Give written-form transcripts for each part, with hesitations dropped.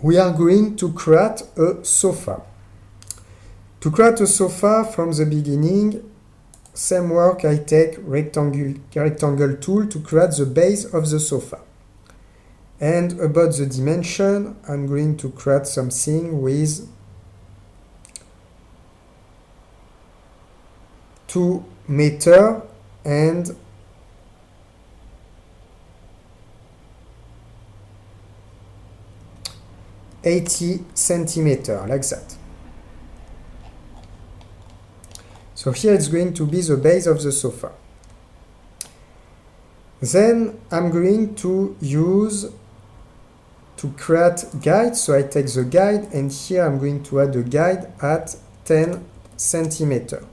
we are going to create a sofa. To create a sofa from the beginning, same work, I take rectangle tool to create the base of the sofa. And about the dimension, I'm going to create something with 2 meters and 80 centimeters, like that. So here it's going to be the base of the sofa. Then I'm going to use to create guide. So I take the guide and here I'm going to add a guide at 10 centimeters.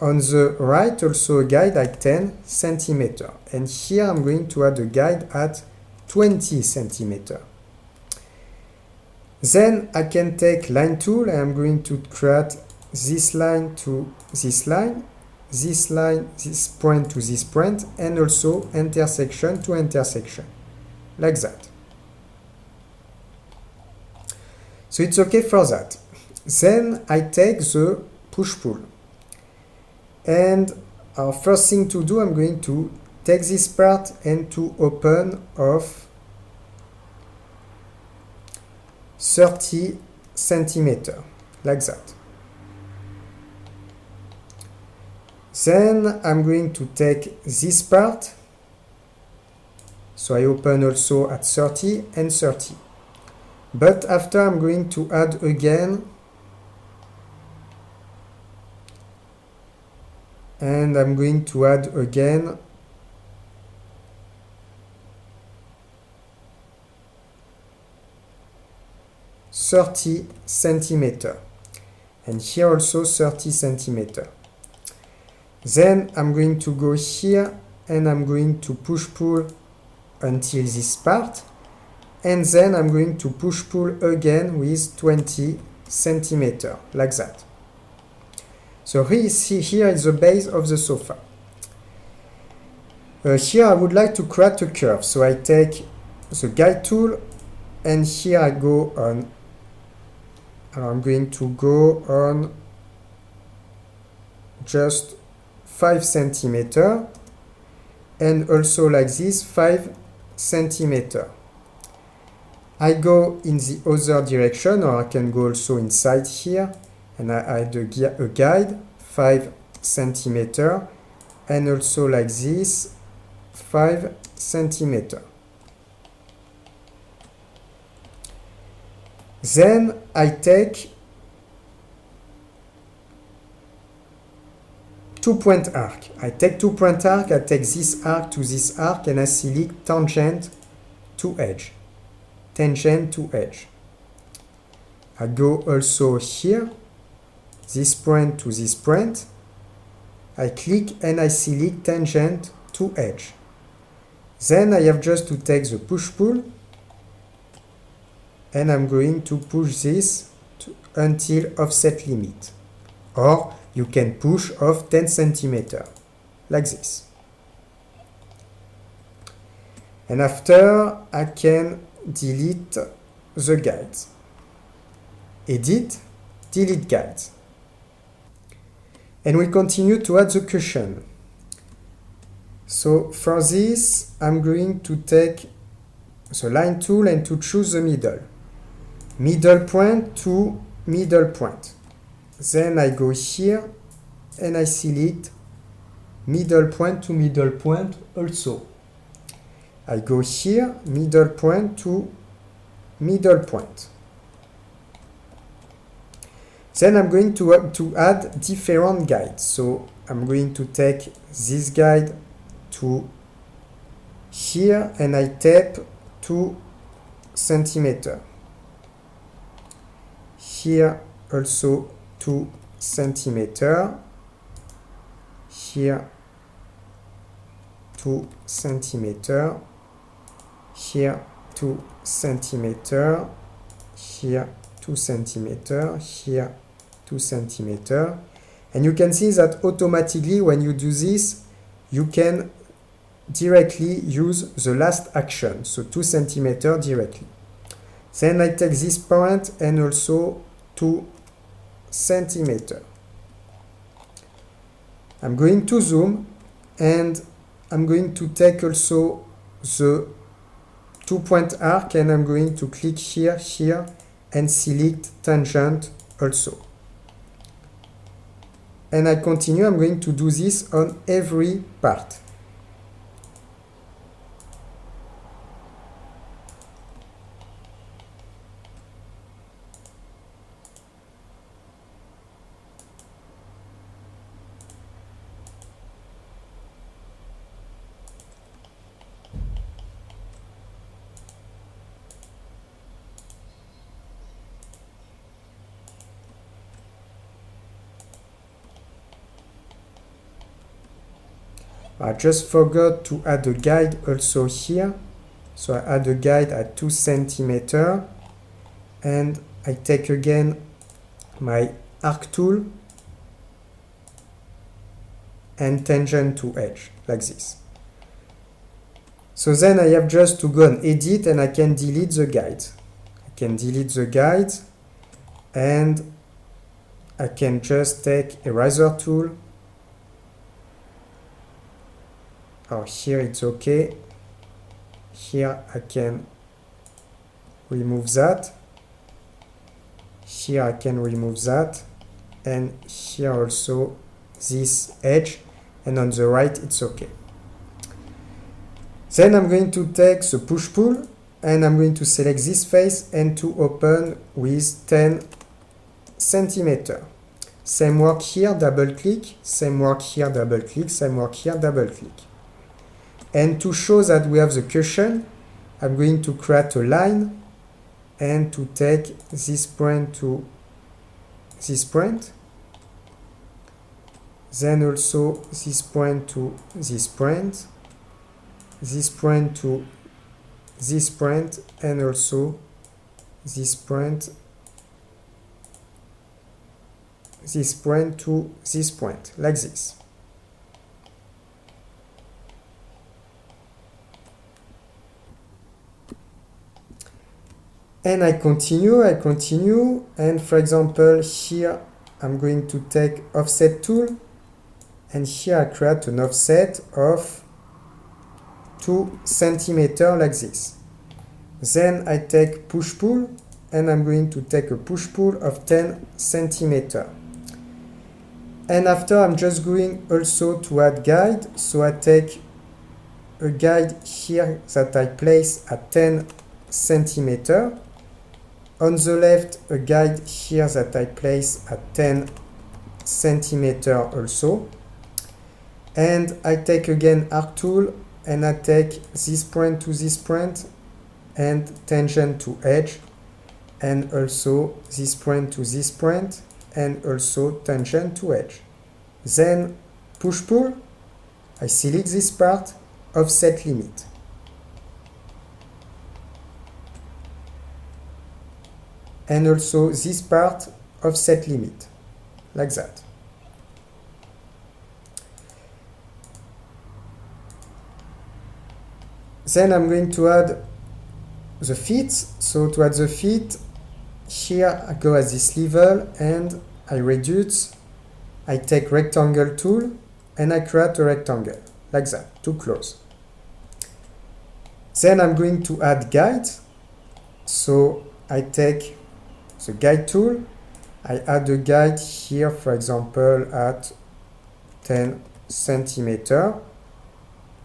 On the right also a guide at 10 centimeters. And here I'm going to add a guide at 20 centimeters. Then I can take line tool and I'm going to create this line to this line, this point to this point, and also intersection to intersection, like that. So it's okay for that. Then I take the push-pull. And our first thing to do, I'm going to take this part and to open off 30 centimeters, like that. Then I'm going to take this part, so I open also at 30 and 30. But after I'm going to add again, and I'm going to add again 30 centimeters. And here also 30 centimeters. Then I'm going to go here and I'm going to push-pull until this part. And then I'm going to push-pull again with 20 centimeters, like that. So here is the base of the sofa. Here I would like to create a curve. So I take the guide tool and here I go on. I'm going to go on just 5 centimeters and also like this 5 centimeters. I go in the other direction, or I can go also inside here and I add a guide 5 centimeters and also like this 5 centimeters. Then I take 2-point arc. I take 2-point arc, I take this arc to this arc and I select tangent to edge. Tangent to edge. I go also here, this point to this point. I click and I select tangent to edge. Then I have just to take the push-pull and I'm going to push this until offset limit. Or you can push off 10 centimeters, like this. And after, I can delete the guides. Edit, delete guides. And we continue to add the cushion. So for this, I'm going to take the line tool and to choose the middle. Middle point to middle point. Then I go here and I select middle point to middle point also. I go here, middle point to middle point. Then I'm going to add different guides. So I'm going to take this guide to here and I tape 2 centimeters. Here also 2 centimeters. Here 2 centimeters. Here 2 centimeters. Here 2 centimeters. Here 2 centimeters. And you can see that automatically when you do this, you can directly use the last action, so 2 centimeters directly. Then I take this point and also 2 centimeters. I'm going to zoom and I'm going to take also the 2-point arc and I'm going to click here, here and select tangent also. And I continue, I'm going to do this on every part. I just forgot to add a guide also here. So I add a guide at 2 centimeters and I take again my arc tool and tangent to edge, like this. So then I have just to go and edit and I can delete the guide. I can delete the guide and I can just take eraser tool. Oh, here it's okay. Here I can remove that. Here I can remove that. And here also this edge. And on the right it's okay. Then I'm going to take the push-pull and I'm going to select this face and to open with 10 centimeters. Same work here, double click. Same work here, double click. Same work here, double click. And to show that we have the cushion, I'm going to create a line and to take this point to this point. Then also this point to this point. This point to this point and also this point to this point, like this. And I continue, and for example, here I'm going to take offset tool, and here I create an offset of 2 centimeters like this. Then I take push-pull, and I'm going to take a push-pull of 10 centimeters. And after I'm just going also to add guide, so I take a guide here that I place at 10 centimeters. On the left, a guide here that I place at 10 centimeters also. And I take again arc tool and I take this point to this point and tangent to edge, and also this point to this point and also tangent to edge. Then push-pull, I select this part, offset limit. And also this part, offset limit, like that. Then I'm going to add the feet. So to add the feet, here I go at this level and I reduce. I take rectangle tool and I create a rectangle, like that, to close. Then I'm going to add guide. So I take the guide tool, I add a guide here, for example, at 10 centimeters.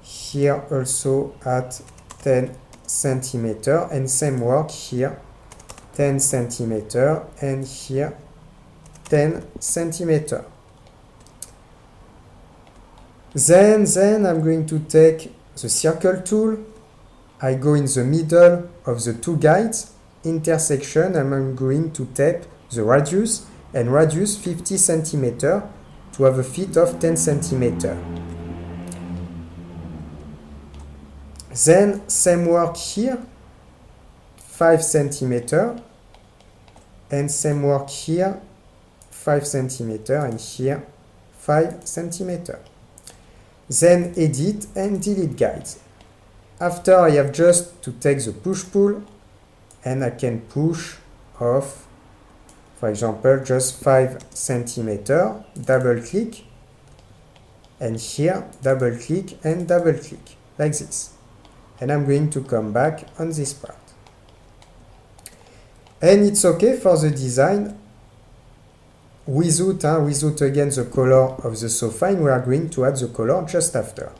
Here also at 10 centimeters, and same work here, 10 centimeters, and here 10 centimeters. Then I'm going to take the circle tool. I go in the middle of the two guides, intersection, and I'm going to tape the radius and radius 50 centimeters to have a fit of 10 centimeters. Then same work here, 5 centimeters, and same work here, 5 centimeters, and here 5 centimeters. Then edit and delete guides. After I have just to take the push-pull and I can push off, for example, just 5 centimeter, double click, and here double click and double click, like this. And I'm going to come back on this part. And it's okay for the design without again the color of the sofa, and we are going to add the color just after.